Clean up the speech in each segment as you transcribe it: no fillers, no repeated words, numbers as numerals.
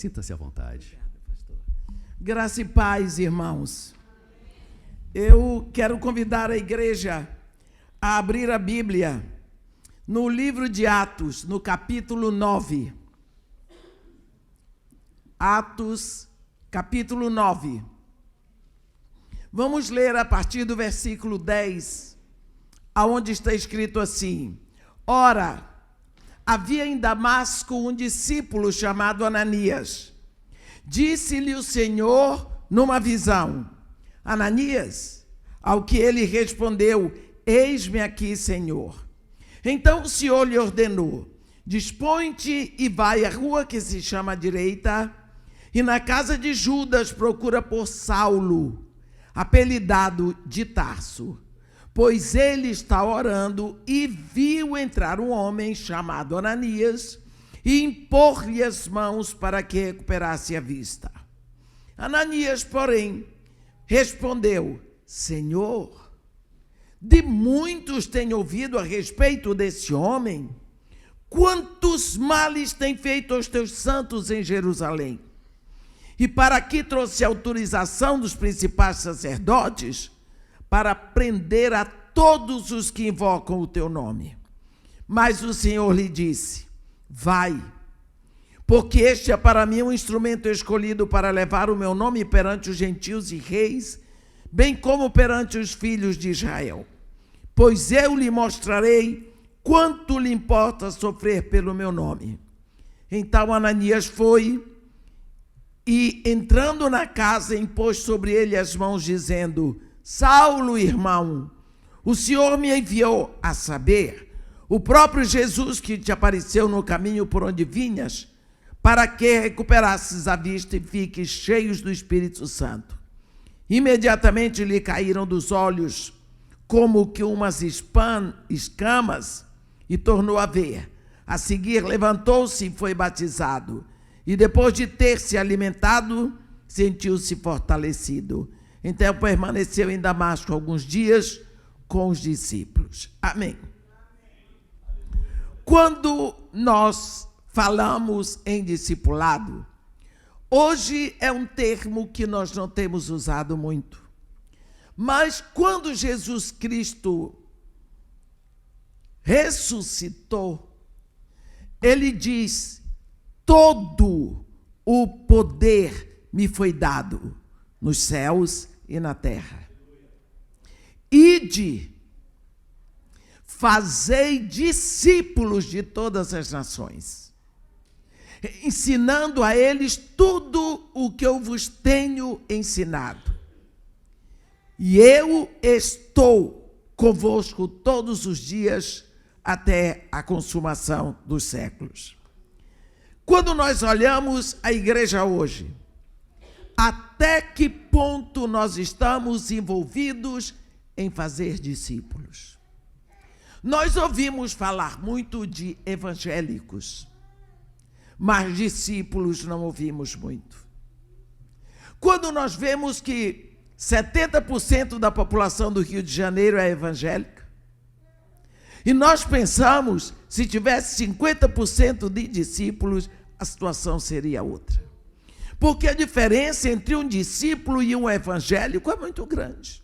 Sinta-se à vontade. Obrigada, pastor. Graça e paz, irmãos. Eu quero convidar a igreja a abrir a Bíblia no livro de Atos, no capítulo 9. Atos, capítulo 9. Vamos ler a partir do versículo 10, aonde está escrito assim: Ora, havia em Damasco um discípulo chamado Ananias. Disse-lhe o Senhor numa visão: Ananias. Ao que ele respondeu: Eis-me aqui, Senhor. Então o Senhor lhe ordenou: Dispõe-te e vai à rua que se chama à direita, e na casa de Judas procura por Saulo, apelidado de Tarso, pois ele está orando, e viu entrar um homem chamado Ananias e impor-lhe as mãos para que recuperasse a vista. Ananias, porém, respondeu: Senhor, de muitos tenho ouvido a respeito desse homem. Quantos males tem feito aos teus santos em Jerusalém? E para aqui trouxe autorização dos principais sacerdotes para prender a todos os que invocam o teu nome. Mas o Senhor lhe disse: Vai, porque este é para mim um instrumento escolhido para levar o meu nome perante os gentios e reis, bem como perante os filhos de Israel. Pois eu lhe mostrarei quanto lhe importa sofrer pelo meu nome. Então Ananias foi e, entrando na casa, impôs sobre ele as mãos, dizendo: Saulo, irmão, o Senhor me enviou, a saber, o próprio Jesus que te apareceu no caminho por onde vinhas, para que recuperasses a vista e fiques cheios do Espírito Santo. Imediatamente lhe caíram dos olhos como que umas escamas, e tornou a ver. A seguir levantou-se e foi batizado, e depois de ter se alimentado, sentiu-se fortalecido. Então permaneceu em Damasco alguns dias com os discípulos. Amém. Quando nós falamos em discipulado, hoje é um termo que nós não temos usado muito. Mas quando Jesus Cristo ressuscitou, ele diz: todo o poder me foi dado nos céus e na terra. Ide, fazei discípulos de todas as nações, ensinando a eles tudo o que eu vos tenho ensinado. E eu estou convosco todos os dias até a consumação dos séculos. Quando nós olhamos a igreja hoje, até que ponto nós estamos envolvidos em fazer discípulos? Nós ouvimos falar muito de evangélicos, mas discípulos não ouvimos muito. Quando nós vemos que 70% da população do Rio de Janeiro é evangélica, e nós pensamos, se tivesse 50% de discípulos, a situação seria outra. Porque a diferença entre um discípulo e um evangélico é muito grande.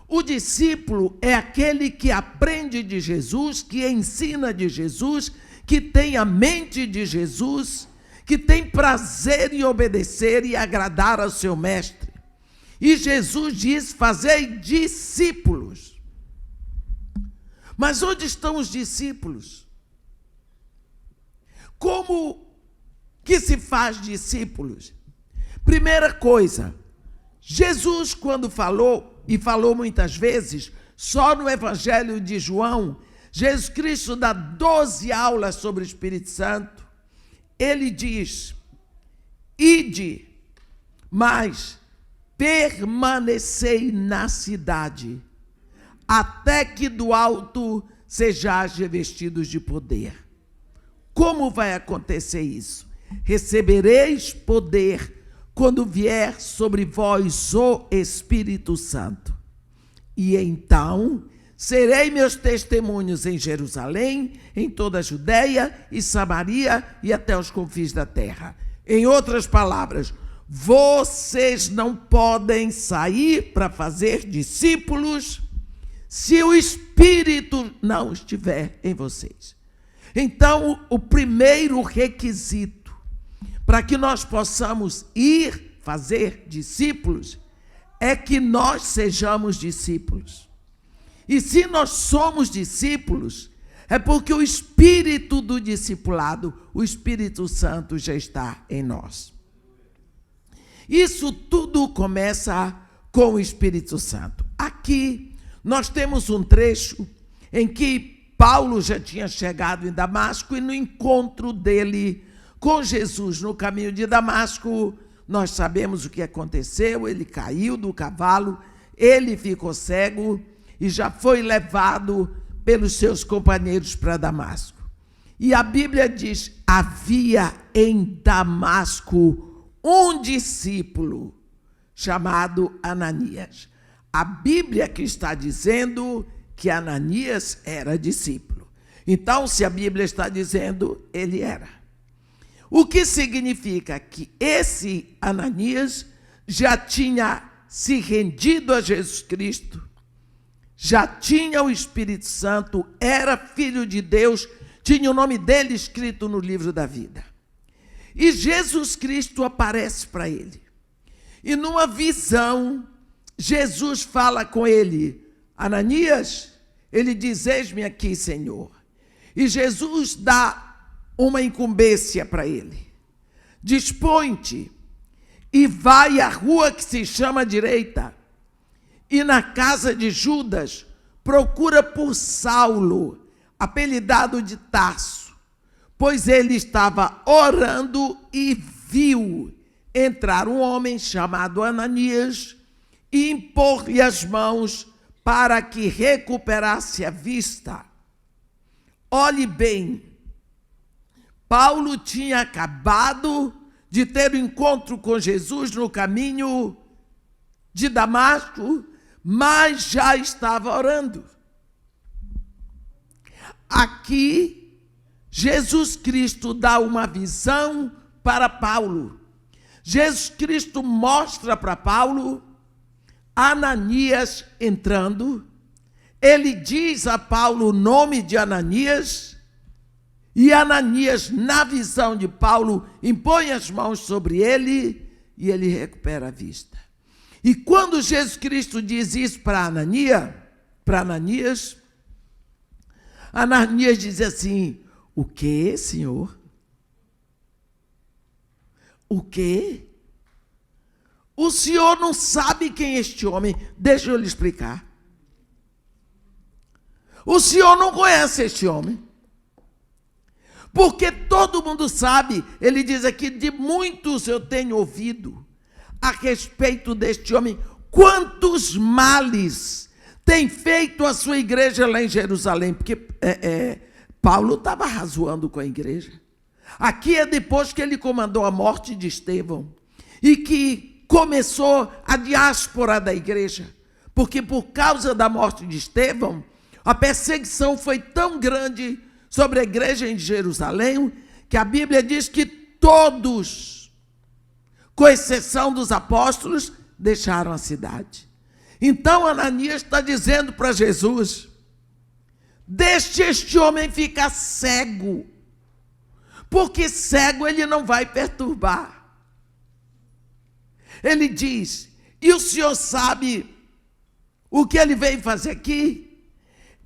O discípulo é aquele que aprende de Jesus, que ensina de Jesus, que tem a mente de Jesus, que tem prazer em obedecer e agradar ao seu mestre. E Jesus diz: fazei discípulos. Mas onde estão os discípulos? Como que se faz discípulos? Primeira coisa, Jesus, quando falou, e falou muitas vezes, só no Evangelho de João, Jesus Cristo dá 12 aulas sobre o Espírito Santo. Ele diz: ide, mas permanecei na cidade, até que do alto sejais revestidos de poder. Como vai acontecer isso? Recebereis poder quando vier sobre vós o Espírito Santo. E então serei meus testemunhos em Jerusalém, em toda a Judeia e Samaria e até os confins da terra. Em outras palavras, vocês não podem sair para fazer discípulos se o Espírito não estiver em vocês. Então, o primeiro requisito para que nós possamos ir fazer discípulos é que nós sejamos discípulos. E se nós somos discípulos, é porque o espírito do discipulado, o Espírito Santo, já está em nós. Isso tudo começa com o Espírito Santo. Aqui nós temos um trecho em que Paulo já tinha chegado em Damasco e no encontro dele com Jesus no caminho de Damasco, nós sabemos o que aconteceu. Ele caiu do cavalo, ele ficou cego e já foi levado pelos seus companheiros para Damasco. E a Bíblia diz: havia em Damasco um discípulo chamado Ananias. A Bíblia que está dizendo que Ananias era discípulo. Então, se a Bíblia está dizendo, ele era. O que significa que esse Ananias já tinha se rendido a Jesus Cristo, já tinha o Espírito Santo, era filho de Deus, tinha o nome dele escrito no livro da vida. E Jesus Cristo aparece para ele. E numa visão, Jesus fala com ele: Ananias, ele diz: eis-me aqui, Senhor. E Jesus dá uma incumbência para ele: dispõe-te e vai à rua que se chama Direita, e na casa de Judas procura por Saulo, apelidado de Tarso, pois ele estava orando e viu entrar um homem chamado Ananias e impor-lhe as mãos para que recuperasse a vista. Olhe bem, Paulo tinha acabado de ter um encontro com Jesus no caminho de Damasco, mas já estava orando. Aqui, Jesus Cristo dá uma visão para Paulo. Jesus Cristo mostra para Paulo Ananias entrando. Ele diz a Paulo o nome de Ananias, e Ananias, na visão de Paulo, impõe as mãos sobre ele e ele recupera a vista. E quando Jesus Cristo diz isso para Ananias, Ananias diz assim: o quê, Senhor? O quê? O senhor não sabe quem é este homem? Deixa eu lhe explicar. O senhor não conhece este homem. Porque todo mundo sabe, ele diz aqui: de muitos eu tenho ouvido a respeito deste homem, quantos males tem feito a sua igreja lá em Jerusalém. Porque Paulo estava razoando com a igreja. Aqui é depois que ele comandou a morte de Estevão e que começou a diáspora da igreja, porque por causa da morte de Estevão, a perseguição foi tão grande sobre a igreja em Jerusalém, que a Bíblia diz que todos, com exceção dos apóstolos, deixaram a cidade. Então Ananias está dizendo para Jesus: deixe este homem ficar cego, porque cego ele não vai perturbar. Ele diz: e o senhor sabe o que ele veio fazer aqui?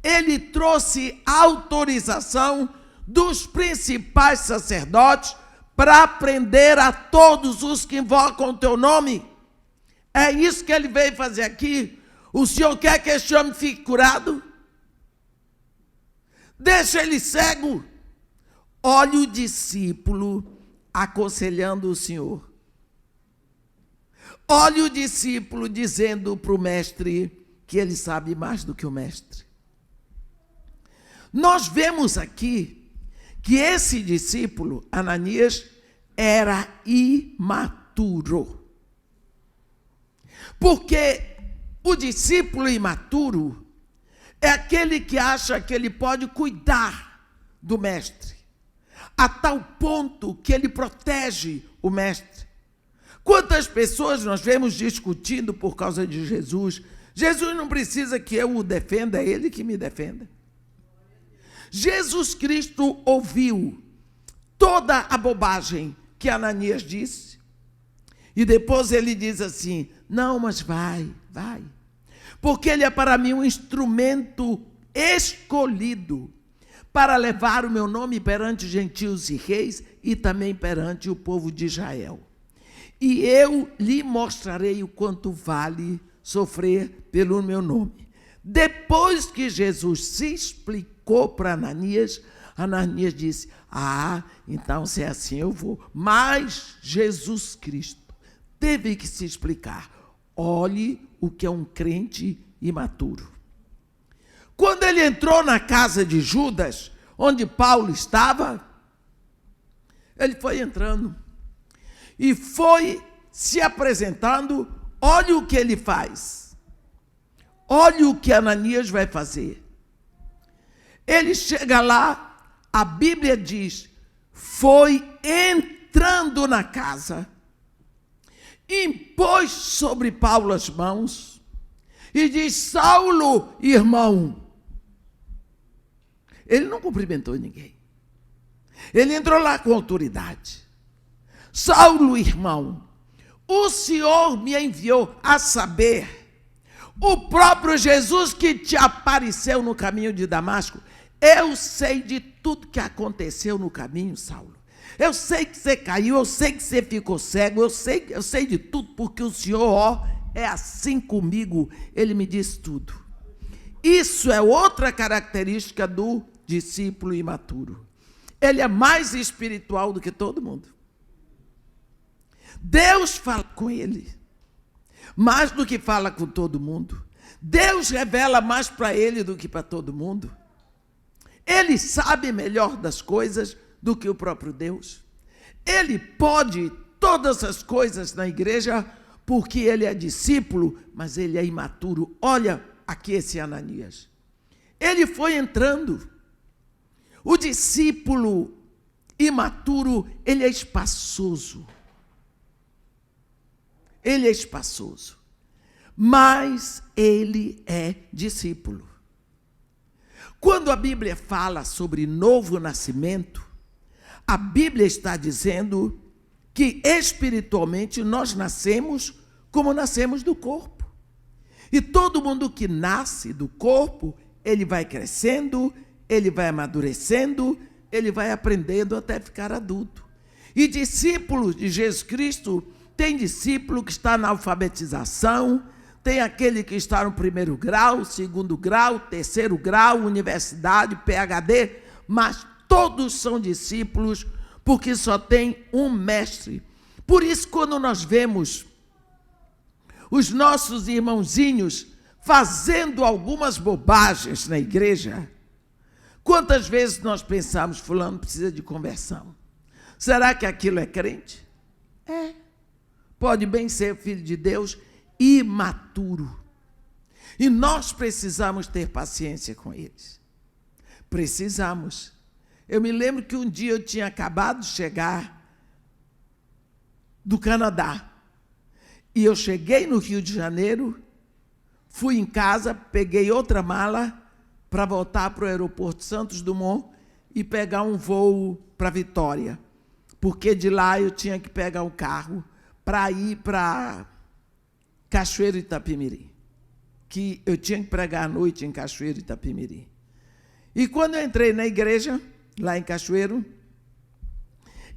Ele trouxe autorização dos principais sacerdotes para prender a todos os que invocam o teu nome. É isso que ele veio fazer aqui? O senhor quer que este homem fique curado? Deixa ele cego. Olha o discípulo aconselhando o Senhor. Olha o discípulo dizendo para o mestre que ele sabe mais do que o mestre. Nós vemos aqui que esse discípulo, Ananias, era imaturo. Porque o discípulo imaturo é aquele que acha que ele pode cuidar do mestre, a tal ponto que ele protege o mestre. Quantas pessoas nós vemos discutindo por causa de Jesus? Jesus não precisa que eu o defenda, é ele que me defenda. Jesus Cristo ouviu toda a bobagem que Ananias disse, e depois ele diz assim: não, mas vai, porque ele é para mim um instrumento escolhido para levar o meu nome perante gentios e reis e também perante o povo de Israel. E eu lhe mostrarei o quanto vale sofrer pelo meu nome. Depois que Jesus se explicou para Ananias, Ananias disse: então se é assim eu vou. Mas Jesus Cristo teve que se explicar. Olhe o que é um crente imaturo. Quando ele entrou na casa de Judas, onde Paulo estava, ele foi entrando e foi se apresentando. Olhe o que ele faz. Olhe o que Ananias vai fazer. Ele chega lá, a Bíblia diz, foi entrando na casa, impôs sobre Paulo as mãos e diz: Saulo, irmão. Ele não cumprimentou ninguém. Ele entrou lá com autoridade. Saulo, irmão, o Senhor me enviou, a saber, o próprio Jesus que te apareceu no caminho de Damasco. Eu sei de tudo que aconteceu no caminho, Saulo. Eu sei que você caiu, eu sei que você ficou cego, eu sei de tudo, porque o Senhor, é assim comigo. Ele me diz tudo. Isso é outra característica do discípulo imaturo. Ele é mais espiritual do que todo mundo. Deus fala com ele mais do que fala com todo mundo. Deus revela mais para ele do que para todo mundo. Ele sabe melhor das coisas do que o próprio Deus. Ele pode todas as coisas na igreja porque ele é discípulo, mas ele é imaturo. Olha aqui esse Ananias. Ele foi entrando. O discípulo imaturo, ele é espaçoso. Ele é espaçoso, mas ele é discípulo. Quando a Bíblia fala sobre novo nascimento, a Bíblia está dizendo que espiritualmente nós nascemos como nascemos do corpo. E todo mundo que nasce do corpo, ele vai crescendo, ele vai amadurecendo, ele vai aprendendo até ficar adulto. E discípulos de Jesus Cristo, tem discípulo que está na alfabetização, tem aquele que está no 1º grau, 2º grau, 3º grau, universidade, PhD, mas todos são discípulos, porque só tem um mestre. Por isso, quando nós vemos os nossos irmãozinhos fazendo algumas bobagens na igreja, quantas vezes nós pensamos: fulano precisa de conversão? Será que aquilo é crente? É. Pode bem ser filho de Deus, imaturo. E nós precisamos ter paciência com eles. Precisamos. Eu me lembro que um dia eu tinha acabado de chegar do Canadá. E eu cheguei no Rio de Janeiro, fui em casa, peguei outra mala para voltar para o aeroporto Santos Dumont e pegar um voo para Vitória. Porque de lá eu tinha que pegar um carro para ir para Cachoeiro Itapemirim, que eu tinha que pregar à noite em Cachoeiro Itapemirim. E quando eu entrei na igreja, lá em Cachoeiro,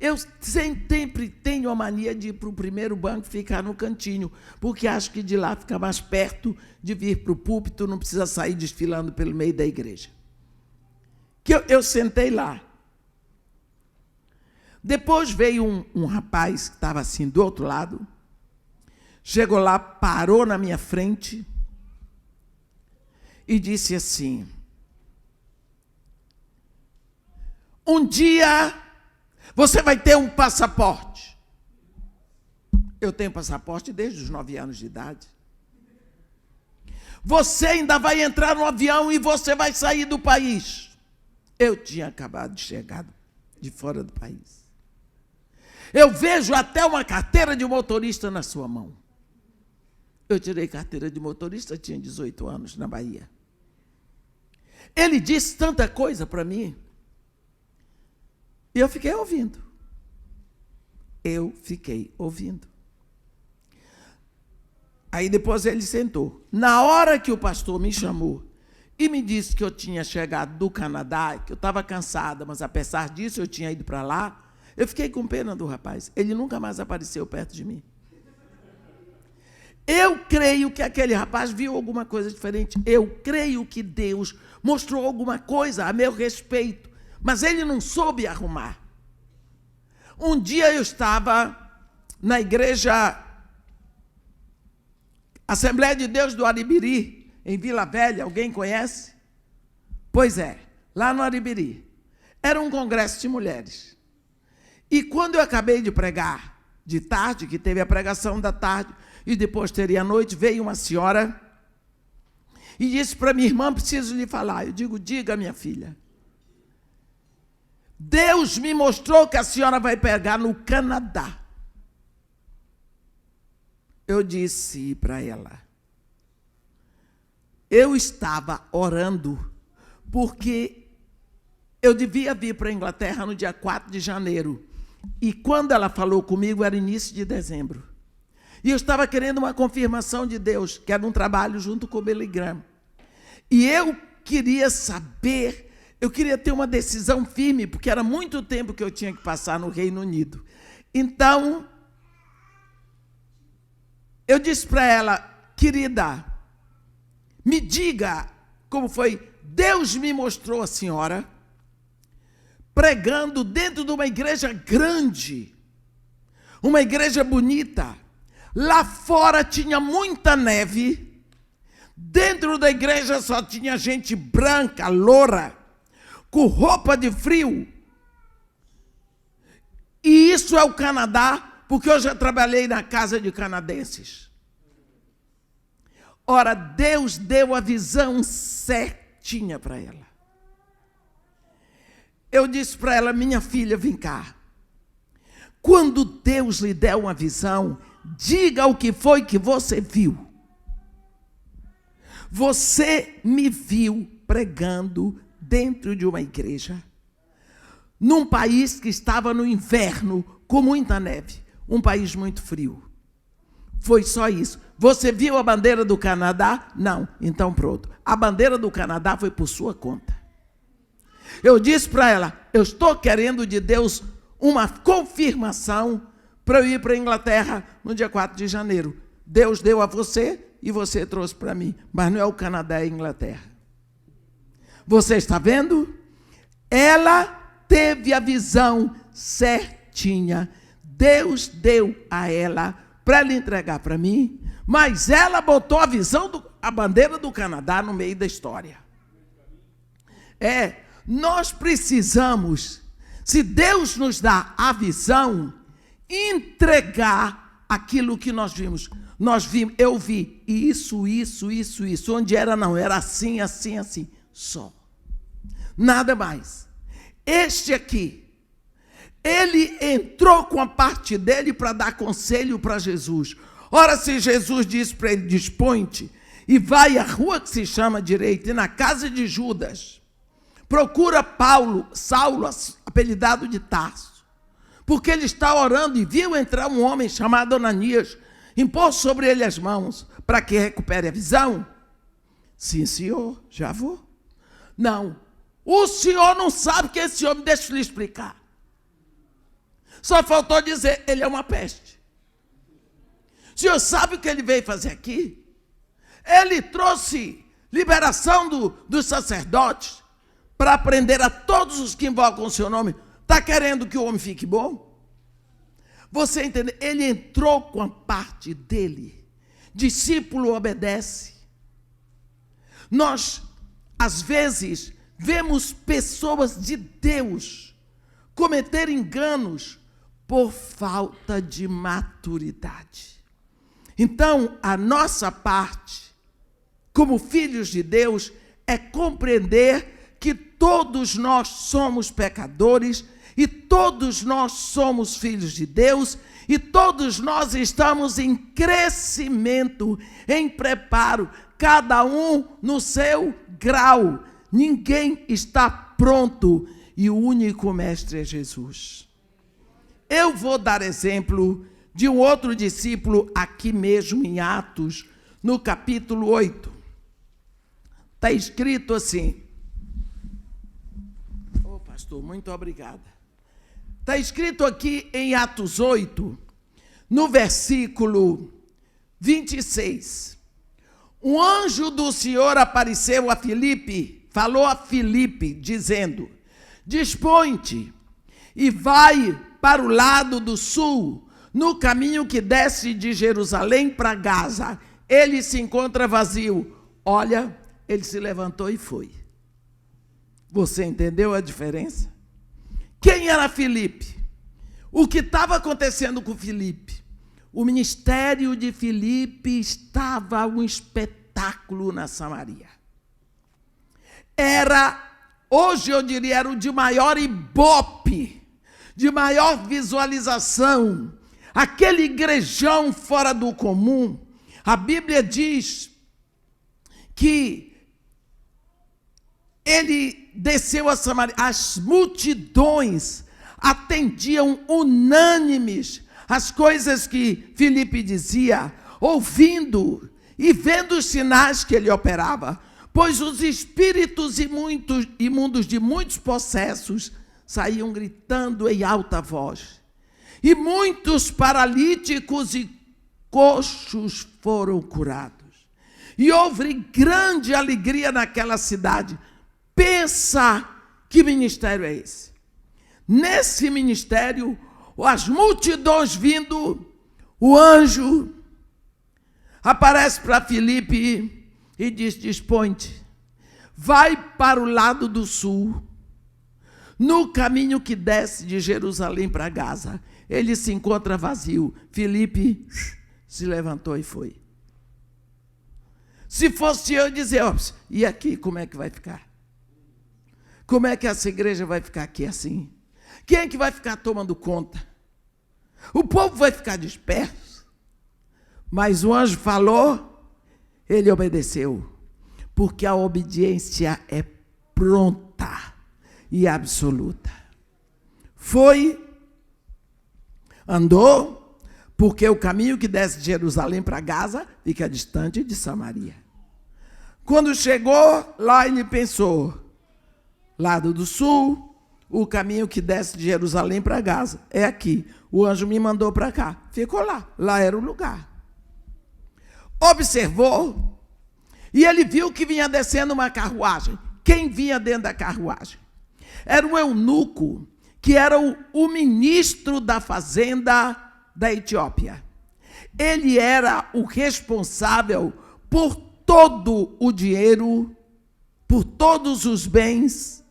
eu sempre tenho a mania de ir para o primeiro banco, ficar no cantinho, porque acho que de lá fica mais perto de vir para o púlpito, não precisa sair desfilando pelo meio da igreja. Que eu sentei lá. Depois veio um rapaz que estava assim do outro lado, chegou lá, parou na minha frente e disse assim: um dia você vai ter um passaporte. Eu tenho passaporte desde os 9 anos de idade. Você ainda vai entrar no avião e você vai sair do país. Eu tinha acabado de chegar de fora do país. Eu vejo até uma carteira de motorista na sua mão. Eu tirei carteira de motorista, tinha 18 anos, na Bahia. Ele disse tanta coisa para mim. E eu fiquei ouvindo. Eu fiquei ouvindo. Aí depois ele sentou. Na hora que o pastor me chamou e me disse que eu tinha chegado do Canadá, que eu estava cansada, mas apesar disso eu tinha ido para lá, eu fiquei com pena do rapaz. Ele nunca mais apareceu perto de mim. Eu creio que aquele rapaz viu alguma coisa diferente. Eu creio que Deus mostrou alguma coisa a meu respeito, mas ele não soube arrumar. Um dia eu estava na igreja Assembleia de Deus do Aribiri, em Vila Velha, alguém conhece? Pois é, lá no Aribiri. Era um congresso de mulheres. E quando eu acabei de pregar, de tarde, que teve a pregação da tarde, e depois teria a noite, veio uma senhora e disse para minha irmã, preciso lhe falar. Eu digo, diga, minha filha. Deus me mostrou que a senhora vai pregar no Canadá. Eu disse para ela, eu estava orando, porque eu devia vir para a Inglaterra no dia 4 de janeiro. E quando ela falou comigo, era início de dezembro. E eu estava querendo uma confirmação de Deus, que era um trabalho junto com o Billy Graham. E eu queria saber, eu queria ter uma decisão firme, porque era muito tempo que eu tinha que passar no Reino Unido. Então, eu disse para ela, querida, me diga como foi. Deus me mostrou a senhora pregando dentro de uma igreja grande, uma igreja bonita. Lá fora tinha muita neve, dentro da igreja só tinha gente branca, loura, com roupa de frio. E isso é o Canadá, porque eu já trabalhei na casa de canadenses. Ora, Deus deu a visão certinha para ela. Eu disse para ela, minha filha, vem cá. Quando Deus lhe der uma visão, diga o que foi que você viu. Você me viu pregando dentro de uma igreja, num país que estava no inverno, com muita neve, um país muito frio. Foi só isso. Você viu a bandeira do Canadá? Não. Então pronto. A bandeira do Canadá foi por sua conta. Eu disse para ela, eu estou querendo de Deus uma confirmação para eu ir para a Inglaterra no dia 4 de janeiro. Deus deu a você e você trouxe para mim. Mas não é o Canadá, é a Inglaterra. Você está vendo? Ela teve a visão certinha. Deus deu a ela para ela entregar para mim, mas ela botou a visão, a bandeira do Canadá no meio da história. Nós precisamos, se Deus nos dá a visão, entregar aquilo que nós vimos. Eu vi isso. Onde era não, era assim, só. Nada mais. Este aqui, ele entrou com a parte dele para dar conselho para Jesus. Ora, se Jesus disse para ele, dispõe-te e vai à rua que se chama direita, e na casa de Judas, procura Saulo, apelidado de Tarso, porque ele está orando e viu entrar um homem chamado Ananias, impôs sobre ele as mãos para que recupere a visão. Sim, senhor, já vou. Não, o senhor não sabe que esse homem, deixa eu lhe explicar. Só faltou dizer, ele é uma peste. O senhor sabe o que ele veio fazer aqui? Ele trouxe liberação dos sacerdotes para prender a todos os que invocam o seu nome. Está querendo que o homem fique bom? Você entende? Ele entrou com a parte dele. Discípulo obedece. Nós, às vezes, vemos pessoas de Deus cometer enganos por falta de maturidade. Então, a nossa parte, como filhos de Deus, é compreender que todos nós somos pecadores E todos nós somos filhos de Deus, e todos nós estamos em crescimento, em preparo, cada um no seu grau. Ninguém está pronto, e o único mestre é Jesus. Eu vou dar exemplo de um outro discípulo aqui mesmo em Atos, no capítulo 8. Está escrito assim. Ô, pastor, muito obrigada. Está escrito aqui em Atos 8, no versículo 26. Um anjo do Senhor apareceu a Filipe, falou a Filipe, dizendo: dispõe-te e vai para o lado do sul, no caminho que desce de Jerusalém para Gaza. Ele se encontra vazio. Olha, ele se levantou e foi. Você entendeu a diferença? Quem era Filipe? O que estava acontecendo com Filipe? O ministério de Filipe estava um espetáculo na Samaria. Hoje eu diria, era o de maior ibope, de maior visualização. Aquele igrejão fora do comum. A Bíblia diz que ele desceu a Samaria, as multidões atendiam unânimes as coisas que Filipe dizia, ouvindo e vendo os sinais que ele operava, pois os espíritos imundos de muitos possessos saíam gritando em alta voz, e muitos paralíticos e coxos foram curados, e houve grande alegria naquela cidade. Pensa que ministério é esse? Nesse ministério, as multidões vindo, o anjo aparece para Filipe e diz: dispõe-te, vai para o lado do sul, no caminho que desce de Jerusalém para Gaza. Ele se encontra vazio. Filipe se levantou e foi. Se fosse eu dizer: e aqui como é que vai ficar? Como é que essa igreja vai ficar aqui assim? Quem é que vai ficar tomando conta? O povo vai ficar disperso. Mas o anjo falou, ele obedeceu. Porque a obediência é pronta e absoluta. Foi, andou, porque o caminho que desce de Jerusalém para Gaza fica distante de Samaria. Quando chegou, lá ele pensou: lado do sul, o caminho que desce de Jerusalém para Gaza é aqui. O anjo me mandou para cá. Ficou lá. Lá era o lugar. Observou e ele viu que vinha descendo uma carruagem. Quem vinha dentro da carruagem? Era um eunuco, que era o ministro da fazenda da Etiópia. Ele era o responsável por todo o dinheiro, por todos os bens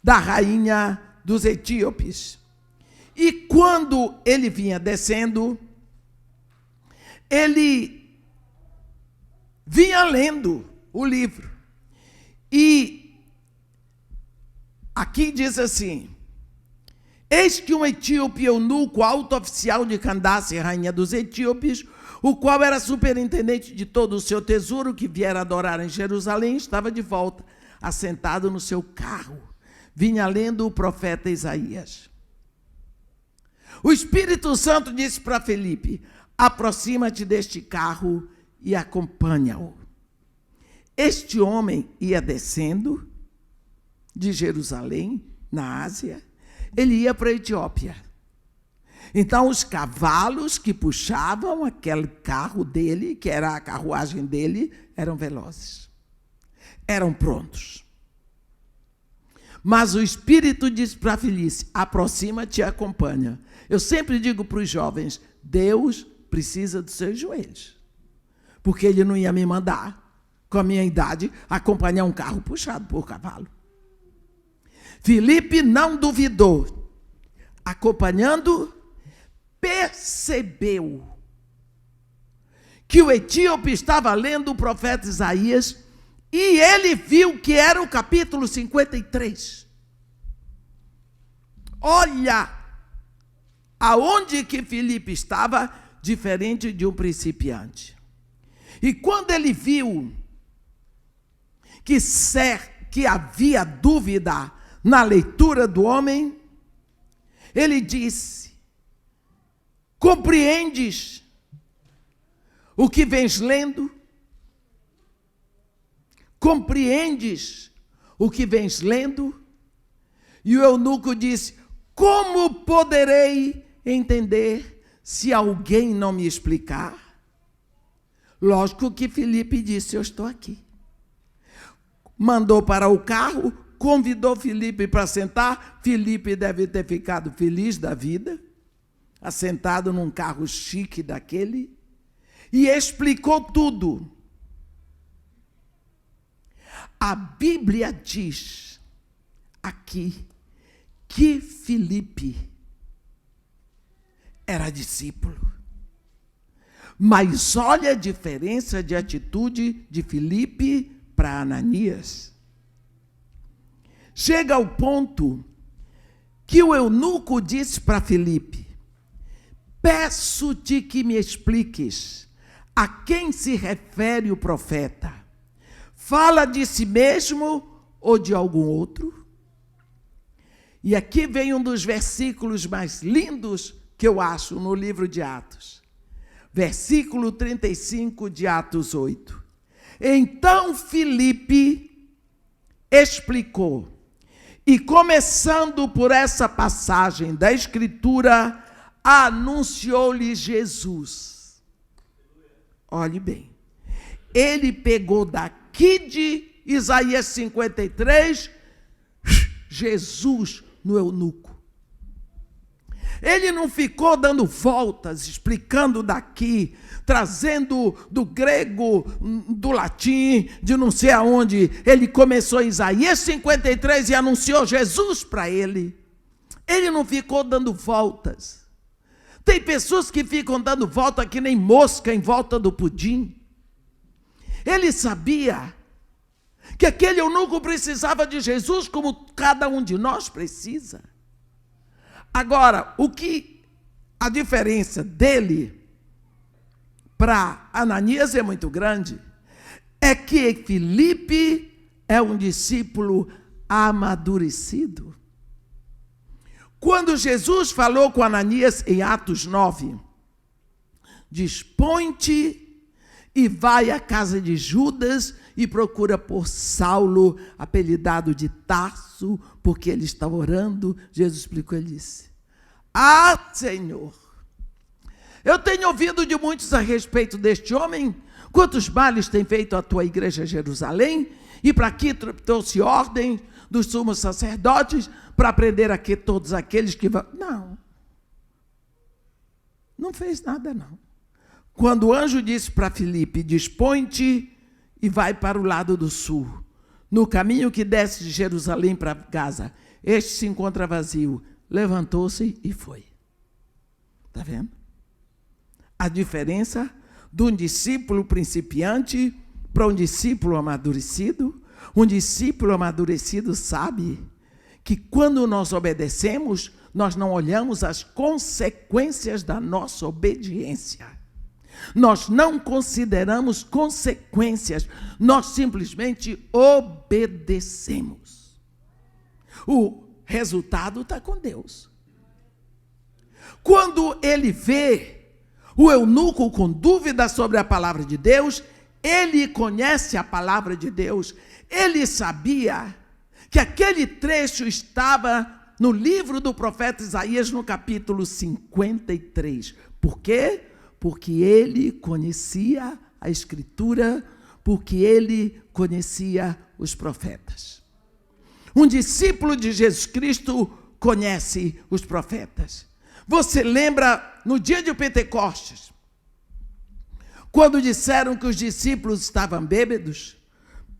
da rainha dos etíopes. E quando ele vinha descendo, ele vinha lendo o livro. E aqui diz assim: eis que um etíope eunuco, alto oficial de Candace, rainha dos etíopes, o qual era superintendente de todo o seu tesouro, que viera adorar em Jerusalém, estava de volta, assentado no seu carro. Vinha lendo o profeta Isaías. O Espírito Santo disse para Filipe: aproxima-te deste carro e acompanha-o. Este homem ia descendo de Jerusalém, na Ásia, ele ia para a Etiópia. Então, os cavalos que puxavam aquele carro dele, que era a carruagem dele, eram velozes, eram prontos. Mas o Espírito disse para Filipe: aproxima-te e acompanha. Eu sempre digo para os jovens: Deus precisa dos seus joelhos, porque Ele não ia me mandar, com a minha idade, acompanhar um carro puxado por cavalo. Filipe não duvidou. Acompanhando, percebeu que o etíope estava lendo o profeta Isaías, e ele viu que era o capítulo 53. Olha aonde que Filipe estava, diferente de um principiante. E quando ele viu que havia dúvida na leitura do homem, ele disse: compreendes o que vens lendo? Compreendes o que vens lendo? E o eunuco disse: como poderei entender se alguém não me explicar? Lógico que Filipe disse: eu estou aqui. Mandou para o carro, convidou Filipe para sentar. Filipe deve ter ficado feliz da vida, assentado num carro chique daquele, e explicou tudo. A Bíblia diz aqui que Filipe era discípulo. Mas olha a diferença de atitude de Filipe para Ananias. Chega ao ponto que o eunuco disse para Filipe: peço-te que me expliques a quem se refere o profeta. Fala de si mesmo ou de algum outro? E aqui vem um dos versículos mais lindos que eu acho no livro de Atos. Versículo 35 de Atos 8. Então Filipe explicou, e começando por essa passagem da Escritura, anunciou-lhe Jesus. Olhe bem, ele pegou daqui de Isaías 53, Jesus no eunuco. Ele não ficou dando voltas, explicando daqui, trazendo do grego, do latim, de não sei aonde. Ele começou em Isaías 53 e anunciou Jesus para ele. Ele não ficou dando voltas. Tem pessoas que ficam dando volta que nem mosca em volta do pudim. Ele sabia que aquele eunuco precisava de Jesus como cada um de nós precisa. Agora, a diferença dele para Ananias é muito grande, é que Filipe é um discípulo amadurecido. Quando Jesus falou com Ananias em Atos 9, dispõe-te e vai à casa de Judas e procura por Saulo, apelidado de Tarso, porque ele está orando. Jesus explicou, ele disse: ah, Senhor, eu tenho ouvido de muitos a respeito deste homem, quantos males tem feito a tua igreja Jerusalém, e para aqui trouxe ordem dos sumos sacerdotes para prender aqui todos aqueles que vão... Não fez nada, não. Quando o anjo disse para Filipe: dispõe-te e vai para o lado do sul, no caminho que desce de Jerusalém para Gaza, este se encontra vazio. Levantou-se e foi. Está vendo? A diferença de um discípulo principiante para um discípulo amadurecido. Um discípulo amadurecido sabe que quando nós obedecemos, nós não olhamos as consequências da nossa obediência. Nós não consideramos consequências, nós simplesmente obedecemos. O resultado está com Deus. Quando ele vê o eunuco com dúvida sobre a palavra de Deus, ele conhece a palavra de Deus, ele sabia que aquele trecho estava no livro do profeta Isaías, no capítulo 53. Por quê? Porque ele conhecia a Escritura, porque ele conhecia os profetas. Um discípulo de Jesus Cristo conhece os profetas. Você lembra no dia de Pentecostes, quando disseram que os discípulos estavam bêbados?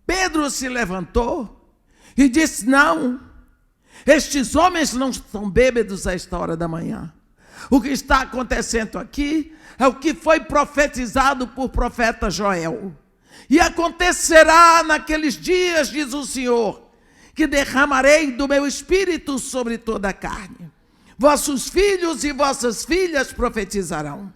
Pedro se levantou e disse: não, estes homens não estão bêbados a esta hora da manhã. O que está acontecendo aqui é o que foi profetizado por profeta Joel. E acontecerá naqueles dias, diz o Senhor, que derramarei do meu espírito sobre toda a carne. Vossos filhos e vossas filhas profetizarão.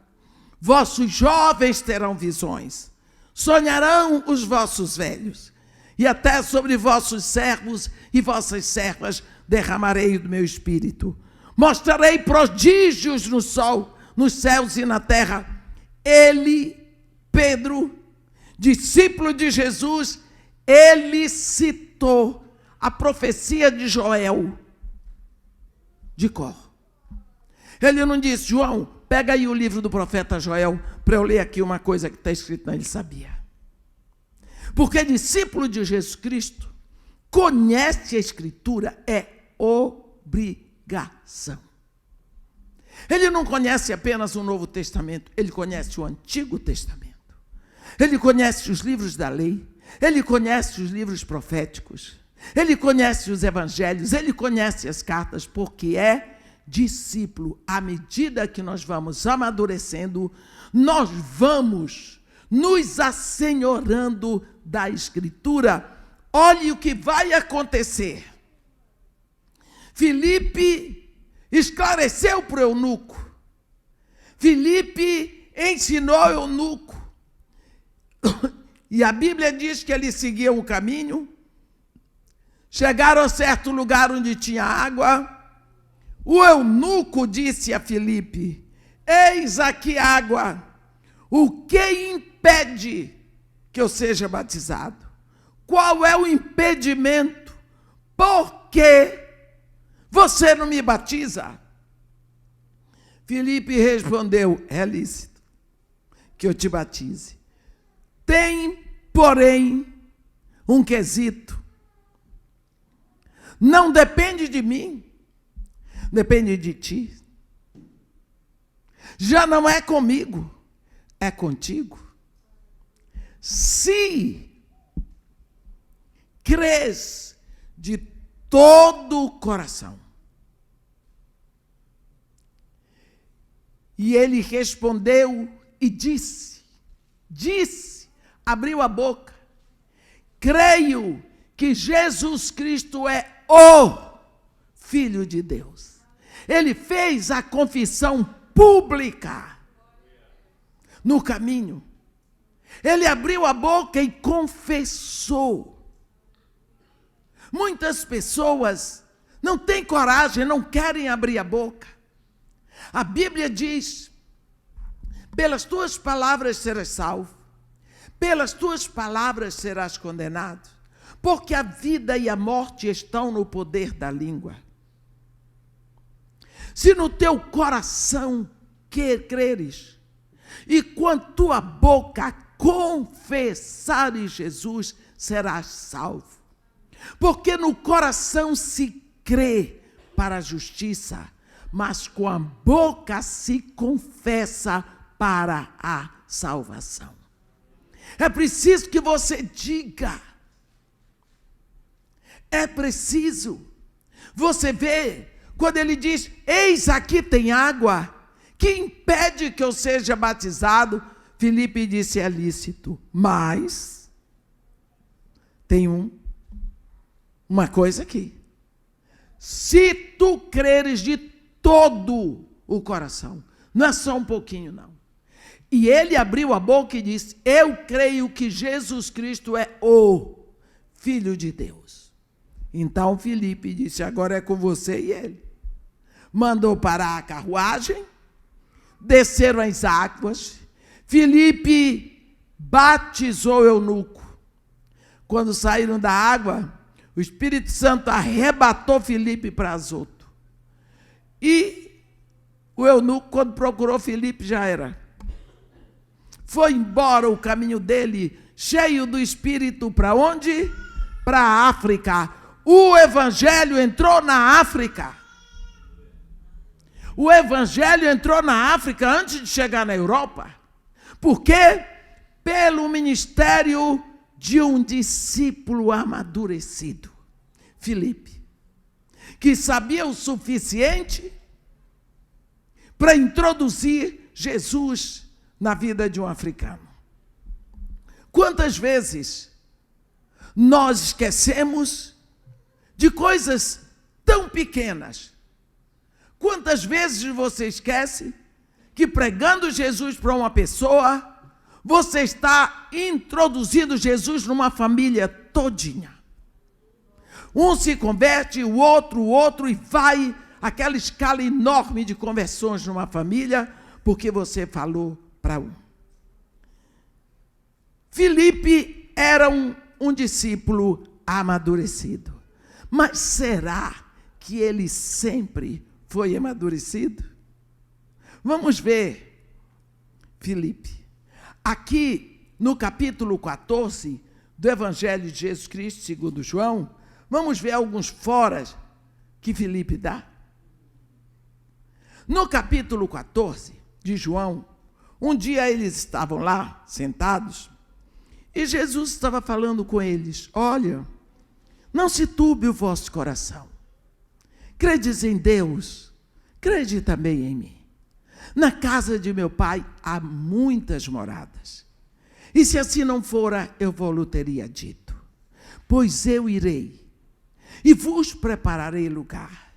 Vossos jovens terão visões. Sonharão os vossos velhos. E até sobre vossos servos e vossas servas derramarei do meu espírito. Mostrarei prodígios no sol, nos céus e na terra. Ele, Pedro, discípulo de Jesus, ele citou a profecia de Joel de cor. Ele não disse: João, pega aí o livro do profeta Joel para eu ler aqui uma coisa que está escrita. Não, ele sabia. Porque discípulo de Jesus Cristo conhece a Escritura, é obrigação. Ele não conhece apenas o Novo Testamento, ele conhece o Antigo Testamento. Ele conhece os livros da lei, ele conhece os livros proféticos, ele conhece os evangelhos, ele conhece as cartas, porque é discípulo. À medida que nós vamos amadurecendo, nós vamos nos assenhorando da Escritura. Olhe o que vai acontecer. Filipe esclareceu para o eunuco. Filipe ensinou o eunuco. E a Bíblia diz que ele seguia o caminho. Chegaram a certo lugar onde tinha água. O eunuco disse a Filipe: eis aqui água. O que impede que eu seja batizado? Qual é o impedimento? Por que você não me batiza? Filipe respondeu: é lícito que eu te batize. Tem, porém, um quesito. Não depende de mim, depende de ti. Já não é comigo, é contigo. Se crês de todo o coração. E ele respondeu e disse, abriu a boca: creio que Jesus Cristo é o Filho de Deus. Ele fez a confissão pública no caminho. Ele abriu a boca e confessou. Muitas pessoas não têm coragem, não querem abrir a boca. A Bíblia diz: pelas tuas palavras serás salvo, pelas tuas palavras serás condenado, porque a vida e a morte estão no poder da língua. Se no teu coração creres, e com a tua boca confessares Jesus, serás salvo. Porque no coração se crê para a justiça, mas com a boca se confessa para a salvação. É preciso que você diga. É preciso. Você vê, quando ele diz: eis aqui tem água, que impede que eu seja batizado? Filipe disse: é lícito, mas tem uma coisa aqui. Se tu creres de todo o coração, não é só um pouquinho, não. E ele abriu a boca e disse: eu creio que Jesus Cristo é o Filho de Deus. Então Filipe disse: agora é com você e ele. Mandou parar a carruagem, desceram as águas. Filipe batizou o eunuco. Quando saíram da água, o Espírito Santo arrebatou Filipe para Azoto. E o eunuco, quando procurou Filipe, já era. Foi embora o caminho dele, cheio do Espírito, para onde? Para a África. O Evangelho entrou na África. O Evangelho entrou na África antes de chegar na Europa. Por quê? Pelo ministério de um discípulo amadurecido, Filipe, que sabia o suficiente para introduzir Jesus na vida de um africano. Quantas vezes nós esquecemos de coisas tão pequenas Quantas vezes você esquece que pregando Jesus para uma pessoa, você está introduzindo Jesus numa família todinha. Um se converte, o outro, e vai aquela escala enorme de conversões numa família, porque você falou para um. Filipe era um discípulo amadurecido. Mas será que ele sempre foi amadurecido? Vamos ver Filipe. Aqui no capítulo 14 do Evangelho de Jesus Cristo segundo João, vamos ver alguns foras que Filipe dá. No capítulo 14 de João, um dia eles estavam lá sentados e Jesus estava falando com eles: olha, não se turbe o vosso coração. Credes em Deus, crede também em mim. Na casa de meu pai há muitas moradas. E se assim não fora, eu vou-lhe teria dito. Pois eu irei e vos prepararei lugar.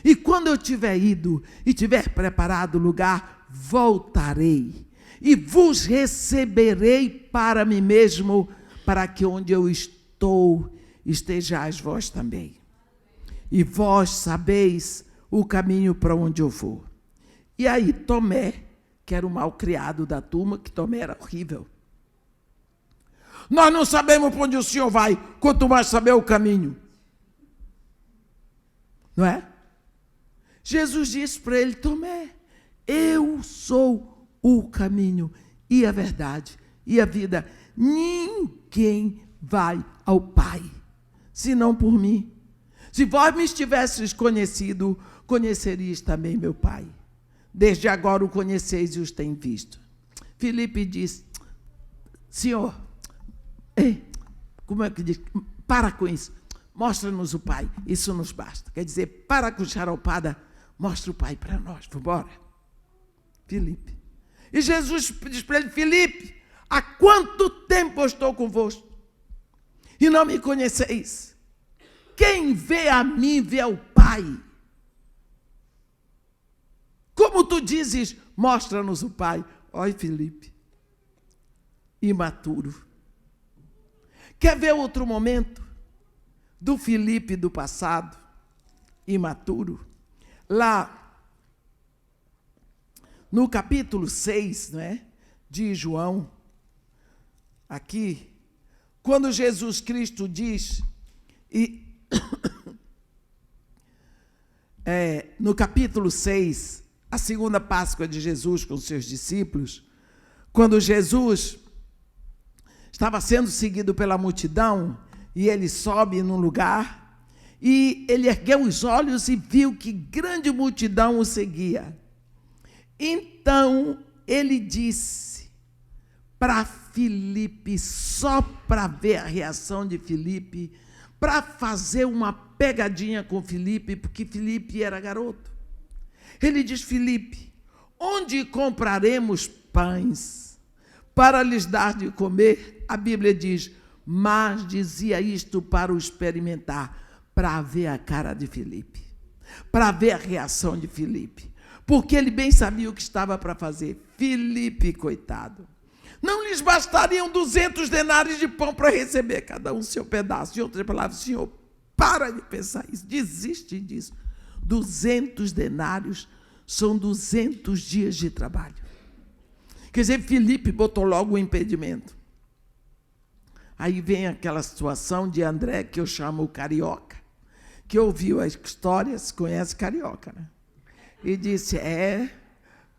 E quando eu tiver ido e tiver preparado lugar, voltarei e vos receberei para mim mesmo, para que onde eu estou estejais vós também. E vós sabeis o caminho para onde eu vou. E aí Tomé, que era o malcriado da turma, que Tomé era horrível. Nós não sabemos para onde o senhor vai, quanto mais saber o caminho. Não é? Jesus disse para ele: Tomé, eu sou o caminho e a verdade e a vida. Ninguém vai ao Pai, senão por mim. Se vós me tivesseis conhecido, conheceríeis também meu Pai. Desde agora o conheceis e os tem visto. Filipe disse: Senhor, como é que diz? Para com isso. Mostra-nos o Pai. Isso nos basta. Quer dizer, para com xaropada, mostra o Pai para nós. Vamos embora. Filipe. E Jesus diz para ele: Filipe, há quanto tempo eu estou convosco e não me conheceis? Quem vê a mim, vê ao Pai. Como tu dizes, mostra-nos o Pai. Olha, Filipe, imaturo. Quer ver outro momento do Filipe do passado, imaturo? Lá no capítulo 6, não é, de João, aqui, quando Jesus Cristo diz, no capítulo 6, a segunda Páscoa de Jesus com seus discípulos, quando Jesus estava sendo seguido pela multidão, e ele sobe num lugar, e ele ergueu os olhos e viu que grande multidão o seguia. Então ele disse para Filipe, só para ver a reação de Filipe, para fazer uma pegadinha com Filipe, porque Filipe era garoto. Ele diz: Filipe, onde compraremos pães para lhes dar de comer? A Bíblia diz: mas dizia isto para o experimentar, para ver a cara de Filipe, para ver a reação de Filipe, porque ele bem sabia o que estava para fazer. Filipe, coitado, não lhes bastariam 200 denários de pão para receber cada um seu pedaço. De outras palavras, Senhor, para de pensar isso, desiste disso. 200 denários são 200 dias de trabalho. Quer dizer, Filipe botou logo o impedimento. Aí vem aquela situação de André, que eu chamo o carioca, que ouviu a história, se conhece carioca, né? E disse: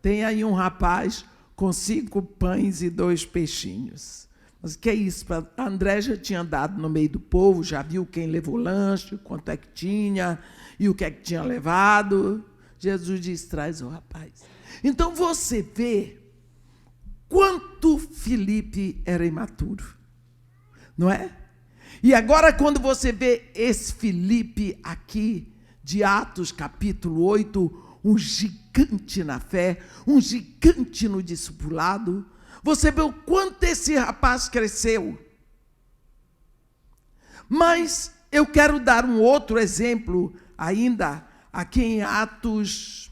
tem aí um rapaz com 5 pães e 2 peixinhos. Mas o que é isso? André já tinha andado no meio do povo, já viu quem levou lanche, quanto é que tinha e o que é que tinha levado. Jesus disse: traz o rapaz. Então você vê quanto Filipe era imaturo, não é? E agora, quando você vê esse Filipe aqui, de Atos capítulo 8, um gigante na fé, um gigante no discipulado, você vê o quanto esse rapaz cresceu. Mas eu quero dar um outro exemplo ainda aqui em Atos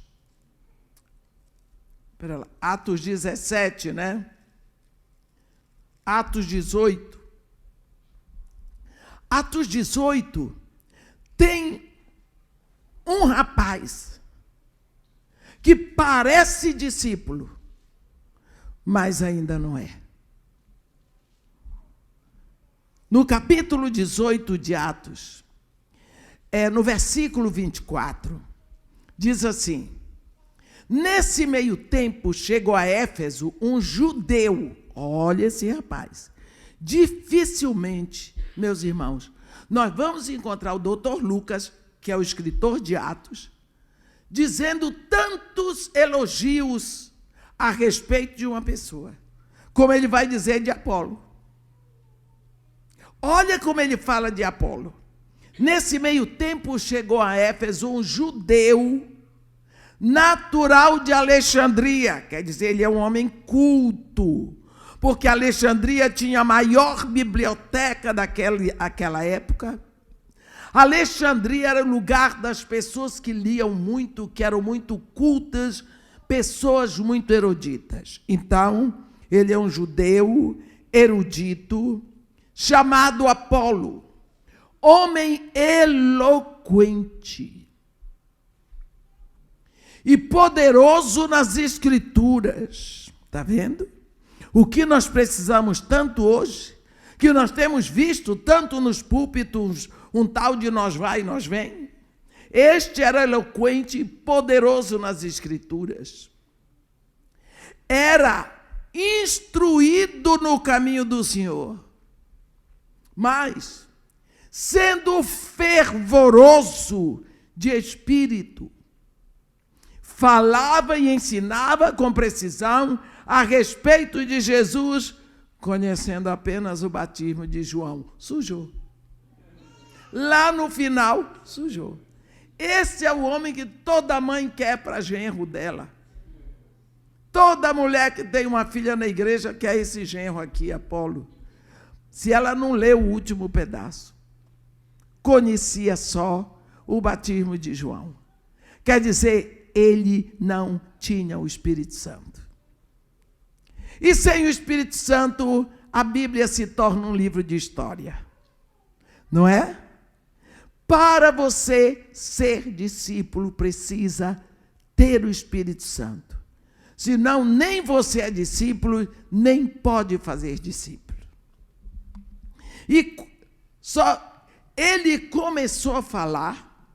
17, né? Atos 18. Atos 18 tem um rapaz que parece discípulo, mas ainda não é. No capítulo 18 de Atos, no versículo 24, diz assim: nesse meio tempo chegou a Éfeso um judeu. Olha esse rapaz. Dificilmente, meus irmãos, nós vamos encontrar o doutor Lucas, que é o escritor de Atos, dizendo tantos elogios a respeito de uma pessoa, como ele vai dizer de Apolo. Olha como ele fala de Apolo. Nesse meio tempo chegou a Éfeso um judeu natural de Alexandria, quer dizer, ele é um homem culto, porque Alexandria tinha a maior biblioteca daquela época. Alexandria era o lugar das pessoas que liam muito, que eram muito cultas, pessoas muito eruditas. Então, ele é um judeu erudito, chamado Apolo, homem eloquente e poderoso nas Escrituras. Está vendo? O que nós precisamos tanto hoje, que nós temos visto tanto nos púlpitos, um tal de nós vai e nós vem. Este era eloquente e poderoso nas Escrituras. Era instruído no caminho do Senhor, mas, sendo fervoroso de espírito, falava e ensinava com precisão a respeito de Jesus, conhecendo apenas o batismo de João. Sujou. Lá no final, sujou. Esse é o homem que toda mãe quer para genro dela. Toda mulher que tem uma filha na igreja quer esse genro aqui, Apolo. Se ela não lê o último pedaço, conhecia só o batismo de João. Quer dizer, ele não tinha o Espírito Santo. E sem o Espírito Santo, a Bíblia se torna um livro de história. Não é? Para você ser discípulo, precisa ter o Espírito Santo. Senão, nem você é discípulo, nem pode fazer discípulo. E ele começou a falar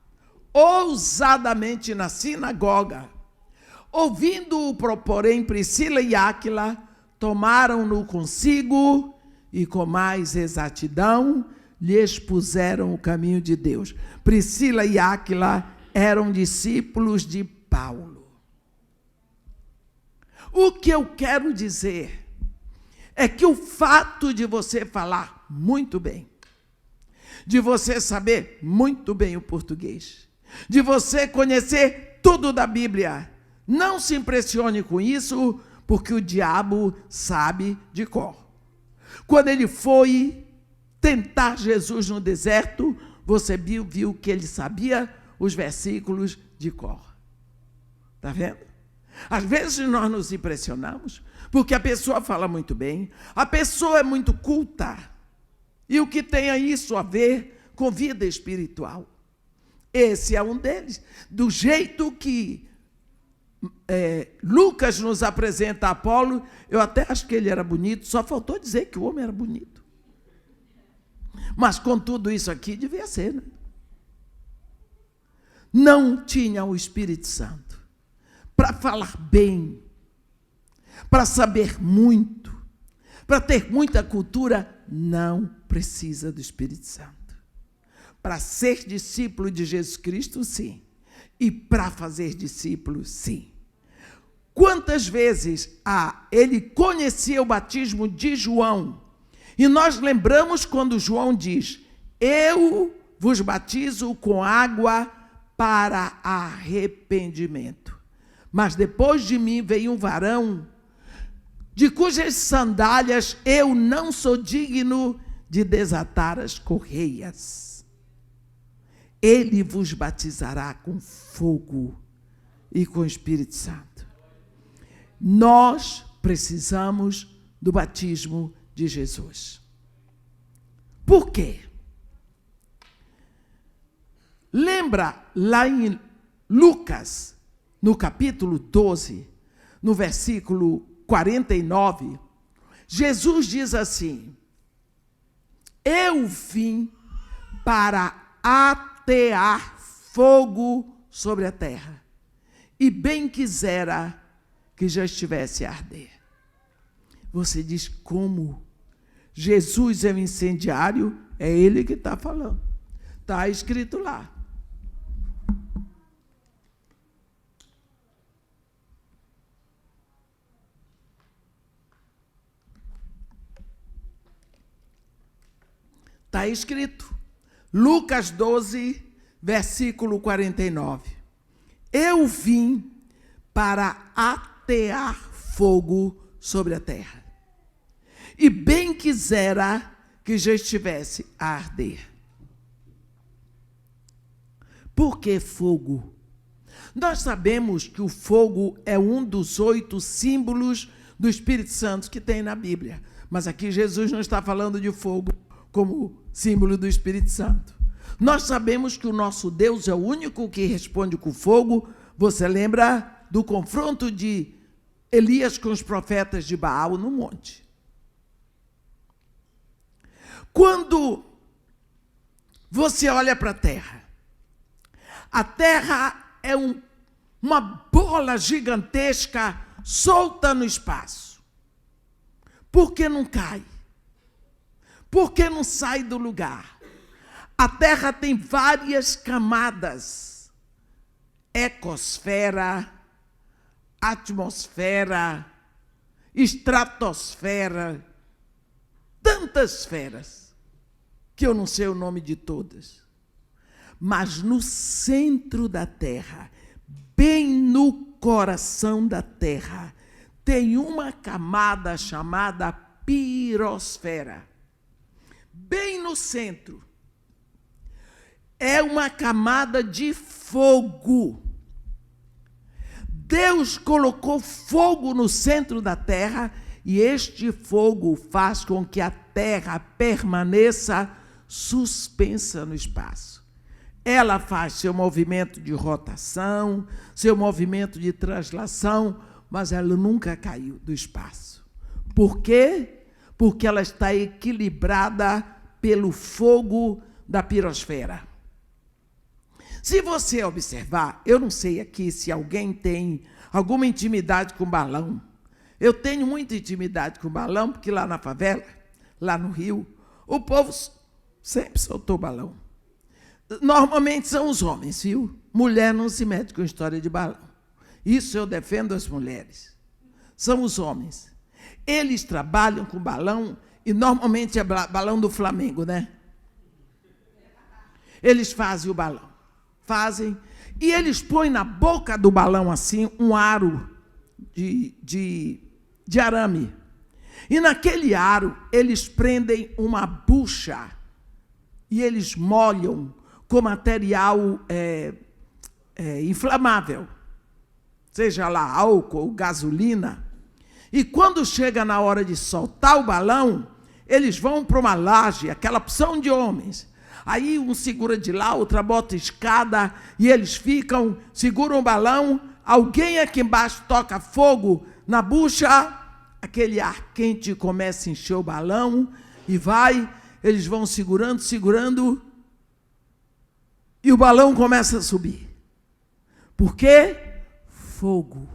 ousadamente na sinagoga. Ouvindo-o, porém, Priscila e Áquila tomaram-no consigo e com mais exatidão lhe expuseram o caminho de Deus. Priscila e Áquila eram discípulos de Paulo. O que eu quero dizer é que o fato de você falar muito bem, de você saber muito bem o português, de você conhecer tudo da Bíblia, não se impressione com isso, porque o diabo sabe de cor. Quando ele foi tentar Jesus no deserto, você viu que ele sabia os versículos de cor. Está vendo? Às vezes nós nos impressionamos, porque a pessoa fala muito bem, a pessoa é muito culta, e o que tem isso a ver com vida espiritual? Esse é um deles. Do jeito que Lucas nos apresenta Apolo, eu até acho que ele era bonito, só faltou dizer que o homem era bonito. Mas com tudo isso aqui, devia ser, né? Não tinha o Espírito Santo para falar bem, para saber muito, para ter muita cultura, não precisa do Espírito Santo. Para ser discípulo de Jesus Cristo, sim. E para fazer discípulo, sim. Quantas vezes ele conhecia o batismo de João? E nós lembramos quando João diz: eu vos batizo com água para arrependimento. Mas depois de mim veio um varão, de cujas sandálias eu não sou digno de desatar as correias. ele vos batizará com fogo e com o Espírito Santo. Nós precisamos do batismo de Jesus. Por quê? Lembra lá em Lucas, no capítulo 12, no versículo 49, Jesus diz assim: eu vim para atear fogo sobre a terra, e bem quisera que já estivesse a arder. Você diz, como? Jesus é o incendiário? É ele que está falando. Está escrito lá. Está escrito. Lucas 12, versículo 49. Eu vim para atear fogo sobre a terra, e bem quisera que já estivesse a arder. Por que fogo? Nós sabemos que o fogo é um dos 8 símbolos do Espírito Santo que tem na Bíblia. Mas aqui Jesus não está falando de fogo como símbolo do Espírito Santo. Nós sabemos que o nosso Deus é o único que responde com fogo. Você lembra do confronto de Elias com os profetas de Baal no monte? Quando você olha para a terra é uma bola gigantesca solta no espaço. Por que não cai? Por que não sai do lugar? A terra tem várias camadas: ecosfera, atmosfera, estratosfera, tantas esferas que eu não sei o nome de todas. Mas no centro da terra, bem no coração da terra, tem uma camada chamada pirosfera. Bem no centro. É uma camada de fogo. Deus colocou fogo no centro da terra, e este fogo faz com que a terra permaneça suspensa no espaço. Ela faz seu movimento de rotação, seu movimento de translação, mas ela nunca caiu do espaço. Por quê? Porque ela está equilibrada pelo fogo da pirosfera. Se você observar, eu não sei aqui se alguém tem alguma intimidade com balão. Eu tenho muita intimidade com balão, porque lá na favela, lá no Rio, o povo sempre soltou balão. Normalmente são os homens, viu? Mulher não se mete com história de balão. Isso eu defendo as mulheres. São os homens. Eles trabalham com balão, e normalmente é balão do Flamengo, né? Eles fazem o balão. Fazem. E eles põem na boca do balão, assim, um aro de arame. E naquele aro, eles prendem uma bucha e eles molham com material inflamável, seja lá álcool, gasolina. E quando chega na hora de soltar o balão, eles vão para uma laje, aquela opção de homens. Aí um segura de lá, outra bota escada, e eles ficam, seguram o balão, alguém aqui embaixo toca fogo na bucha, aquele ar quente começa a encher o balão, e eles vão segurando, e o balão começa a subir. Por quê? Fogo.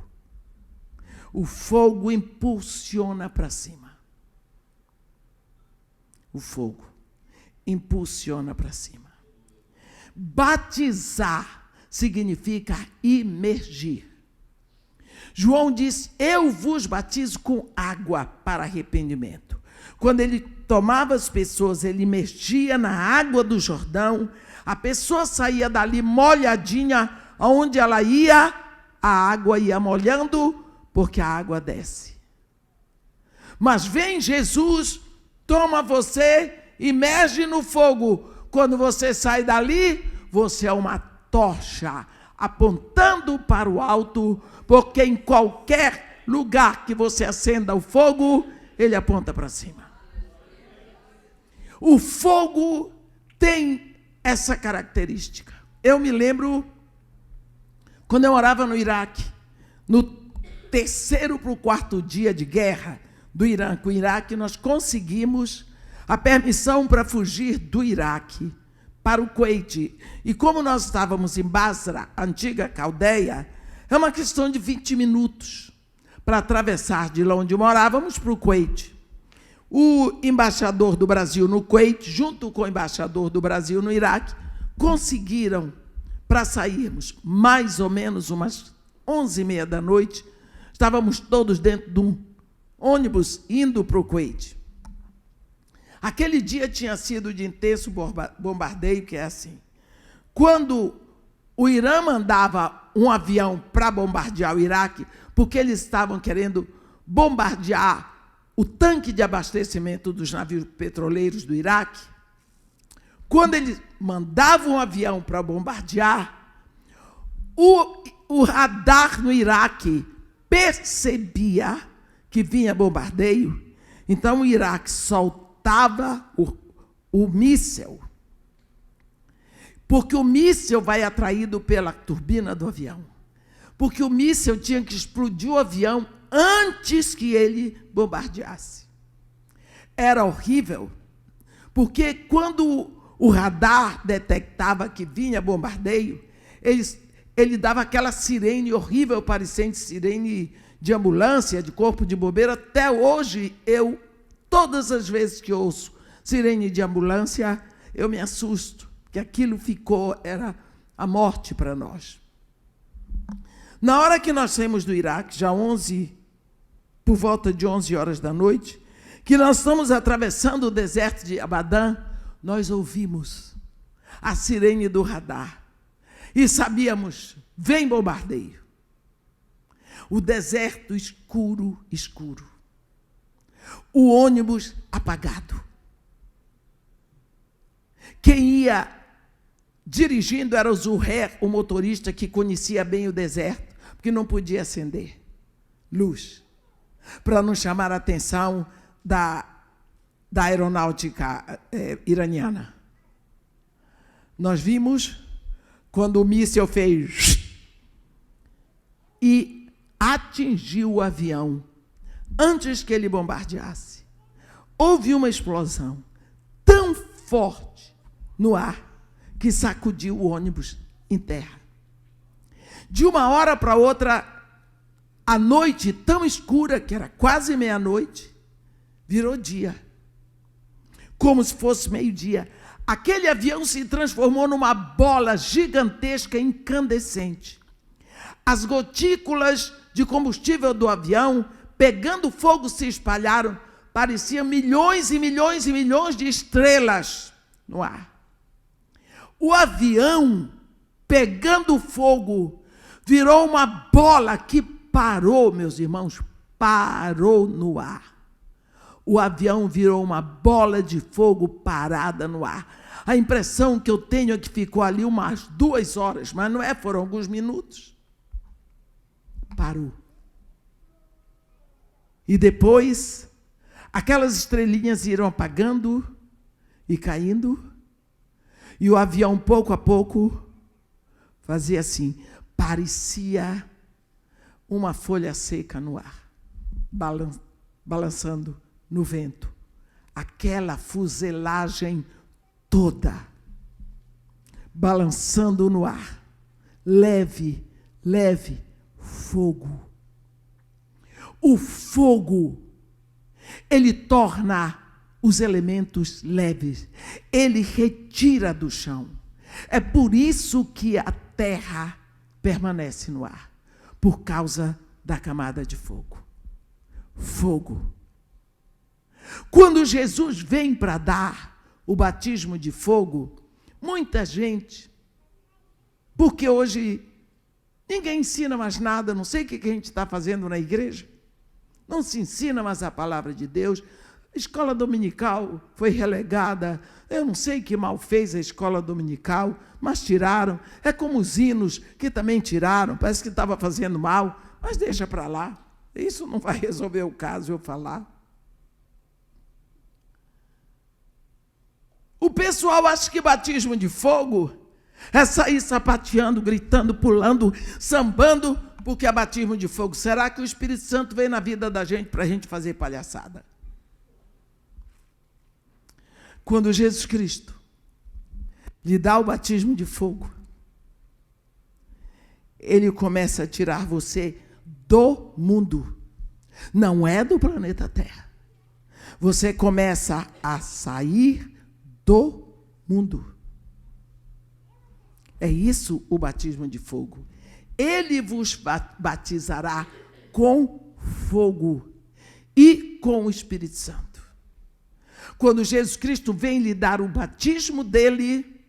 O fogo impulsiona para cima. O fogo impulsiona para cima. Batizar significa imergir. João diz: eu vos batizo com água para arrependimento. Quando ele tomava as pessoas, ele imergia na água do Jordão, a pessoa saía dali molhadinha, aonde ela ia, a água ia molhando, porque a água desce. Mas vem Jesus, toma você, imerge no fogo. Quando você sai dali, você é uma tocha apontando para o alto, porque em qualquer lugar que você acenda o fogo, ele aponta para cima. O fogo tem essa característica. Eu me lembro, quando eu morava no Iraque, no terceiro para o quarto dia de guerra do Irã com o Iraque, nós conseguimos a permissão para fugir do Iraque para o Kuwait. E como nós estávamos em Basra, antiga Caldeia, é uma questão de 20 minutos para atravessar de lá onde morávamos para o Kuwait. O embaixador do Brasil no Kuwait, junto com o embaixador do Brasil no Iraque, conseguiram, para sairmos mais ou menos umas 11h30 da noite, estávamos todos dentro de um ônibus indo para o Kuwait. Aquele dia tinha sido de intenso bombardeio, que é assim. Quando o Irã mandava um avião para bombardear o Iraque, porque eles estavam querendo bombardear o tanque de abastecimento dos navios petroleiros do Iraque, quando eles mandavam um avião para bombardear, o radar no Iraque percebia que vinha bombardeio, então o Iraque soltava o míssil, porque o míssil vai atraído pela turbina do avião, porque o míssil tinha que explodir o avião antes que ele bombardeasse. Era horrível, porque quando o radar detectava que vinha bombardeio, ele dava aquela sirene horrível, parecendo sirene de ambulância, de corpo de bombeiro. Até hoje, todas as vezes que ouço sirene de ambulância, eu me assusto, porque aquilo era a morte para nós. Na hora que nós saímos do Iraque, já por volta de 11 horas da noite, que nós estamos atravessando o deserto de Abadan, nós ouvimos a sirene do radar e sabíamos, vem bombardeio. O deserto escuro, escuro. O ônibus apagado. Quem ia dirigindo era o Zuher, o motorista que conhecia bem o deserto, porque não podia acender luz, para não chamar a atenção da aeronáutica iraniana. Nós vimos quando o míssil fez e atingiu o avião antes que ele bombardeasse. Houve uma explosão tão forte no ar que sacudiu o ônibus em terra. De uma hora para outra, a noite tão escura, que era quase meia-noite, virou dia, como se fosse meio-dia. Aquele avião se transformou numa bola gigantesca, incandescente. As gotículas de combustível do avião, pegando fogo, se espalharam, pareciam milhões e milhões e milhões de estrelas no ar. O avião, pegando fogo, virou uma bola que parou, meus irmãos, parou no ar. O avião virou uma bola de fogo parada no ar. A impressão que eu tenho é que ficou ali umas 2 horas, mas não é, foram alguns minutos. Parou. E depois, aquelas estrelinhas iam apagando e caindo, e o avião, pouco a pouco, fazia assim, parecia uma folha seca no ar, balançando no vento. Aquela fuselagem toda, balançando no ar, leve, leve, fogo. O fogo, ele torna os elementos leves, ele retira do chão. É por isso que a terra permanece no ar, por causa da camada de fogo. Fogo. Quando Jesus vem para dar o batismo de fogo, muita gente, porque hoje ninguém ensina mais nada, não sei o que a gente está fazendo na igreja, não se ensina mais a palavra de Deus, A escola dominical foi relegada. Eu não sei que mal fez a escola dominical, mas tiraram. É como os hinos, que também tiraram. Parece que estava fazendo mal, mas deixa para lá. Isso não vai resolver o caso eu falar. O pessoal acha que batismo de fogo é sair sapateando, gritando, pulando, sambando, porque é batismo de fogo. Será que o Espírito Santo veio na vida da gente para a gente fazer palhaçada? Quando Jesus Cristo lhe dá o batismo de fogo, ele começa a tirar você do mundo. Não é do planeta Terra. Você começa a sair do mundo. É isso o batismo de fogo. Ele vos batizará com fogo e com o Espírito Santo. Quando Jesus Cristo vem lhe dar o batismo dele,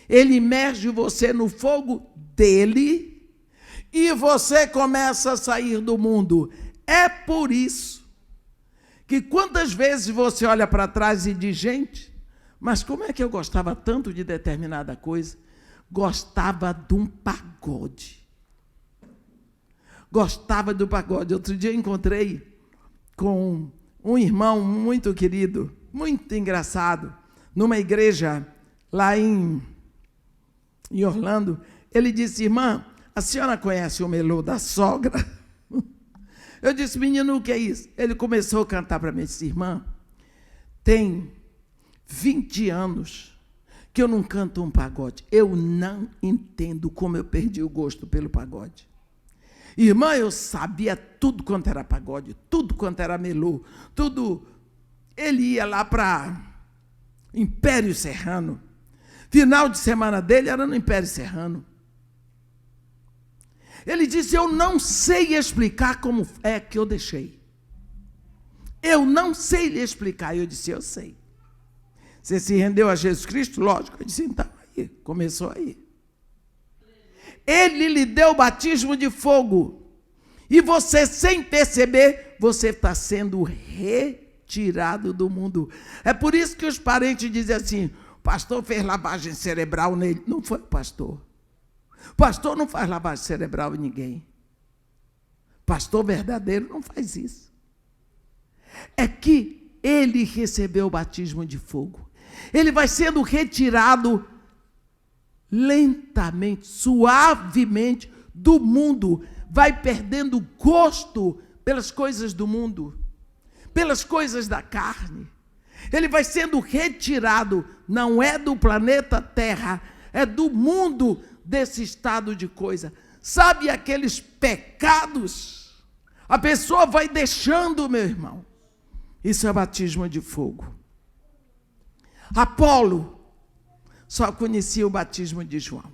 ele imerge você no fogo dele e você começa a sair do mundo. É por isso que quantas vezes você olha para trás e diz, gente, mas como é que eu gostava tanto de determinada coisa? Gostava de um pagode. Gostava do pagode. Outro dia eu encontrei com um irmão muito querido, muito engraçado, numa igreja lá em Orlando. Ele disse, irmã, a senhora conhece o melô da sogra? Eu disse, menino, o que é isso? Ele começou a cantar para mim, disse, irmã, tem 20 anos que eu não canto um pagode. Eu não entendo como eu perdi o gosto pelo pagode. Irmã, eu sabia tudo quanto era pagode, tudo quanto era melô, tudo. Ele ia lá para Império Serrano. Final de semana dele era no Império Serrano. Ele disse, eu não sei explicar como é que eu deixei. Eu não sei lhe explicar. Eu disse, eu sei. Você se rendeu a Jesus Cristo? Lógico. Eu disse, então, aí, começou aí. Ele lhe deu o batismo de fogo. E você, sem perceber, você está sendo retirado do mundo. É por isso que os parentes dizem assim, o pastor fez lavagem cerebral nele. Não foi o pastor. O pastor não faz lavagem cerebral em ninguém. Pastor verdadeiro não faz isso. É que ele recebeu o batismo de fogo. Ele vai sendo retirado lentamente, suavemente do mundo. Vai perdendo gosto pelas coisas do mundo, pelas coisas da carne. Ele vai sendo retirado, não é do planeta Terra, é do mundo desse estado de coisa. Sabe aqueles pecados? A pessoa vai deixando, meu irmão. Isso é batismo de fogo. Apolo só conhecia o batismo de João.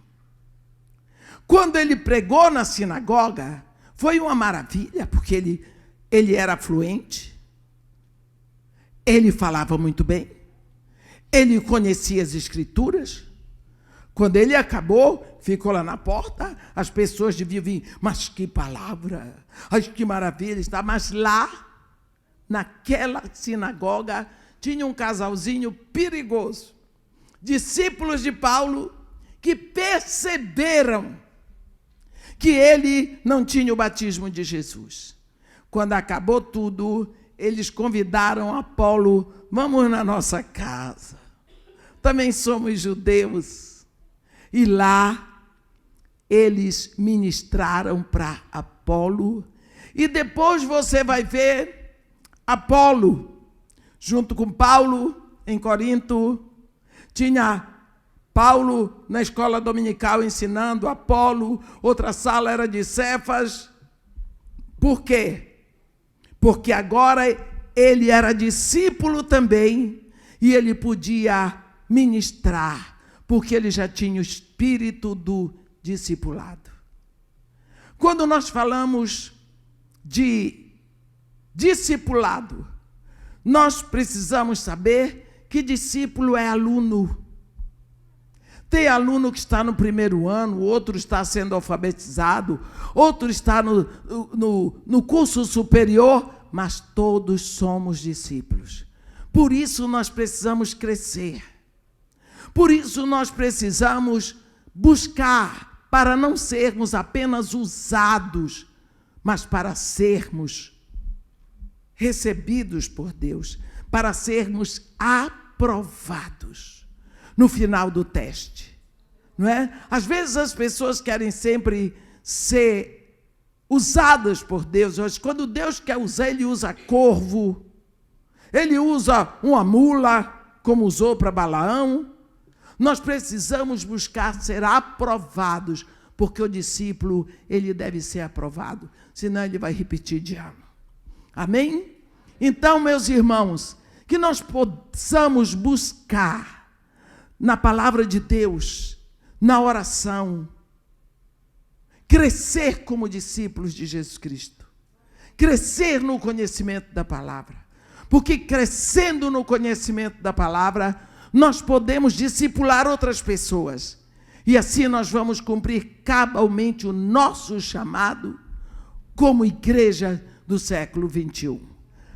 Quando ele pregou na sinagoga, foi uma maravilha, porque ele era fluente, ele falava muito bem, ele conhecia as Escrituras. Quando ele acabou, ficou lá na porta, as pessoas deviam vir, mas que palavra, que maravilha está. Mas lá, naquela sinagoga, tinha um casalzinho perigoso, discípulos de Paulo, que perceberam que ele não tinha o batismo de Jesus. Quando acabou tudo, eles convidaram Apolo, vamos na nossa casa, também somos judeus. E lá, eles ministraram para Apolo. E depois você vai ver Apolo, junto com Paulo, em Corinto. Tinha Paulo na escola dominical ensinando, Apolo, outra sala era de Cefas. Por quê? Porque agora ele era discípulo também e ele podia ministrar, porque ele já tinha o espírito do discipulado. Quando nós falamos de discipulado, nós precisamos saber que discípulo é aluno. Tem aluno que está no primeiro ano, outro está sendo alfabetizado, outro está no curso superior, mas todos somos discípulos. Por isso nós precisamos crescer. Por isso nós precisamos buscar para não sermos apenas usados, mas para sermos recebidos por Deus, para sermos aprovados no final do teste. Não é? Às vezes as pessoas querem sempre ser usadas por Deus, mas quando Deus quer usar, Ele usa corvo, Ele usa uma mula, como usou para Balaão. Nós precisamos buscar ser aprovados, porque o discípulo, ele deve ser aprovado, senão ele vai repetir de ano. Amém? Então, meus irmãos, que nós possamos buscar na palavra de Deus, na oração, crescer como discípulos de Jesus Cristo, crescer no conhecimento da palavra, porque crescendo no conhecimento da palavra, nós podemos discipular outras pessoas, e assim nós vamos cumprir cabalmente o nosso chamado como igreja do século 21.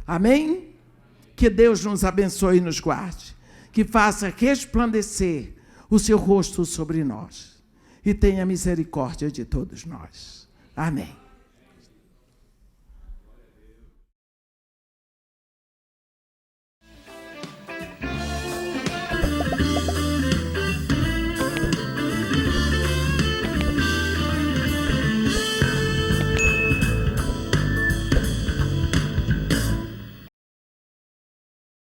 Amém? Que Deus nos abençoe e nos guarde, que faça resplandecer o seu rosto sobre nós e tenha misericórdia de todos nós. Amém.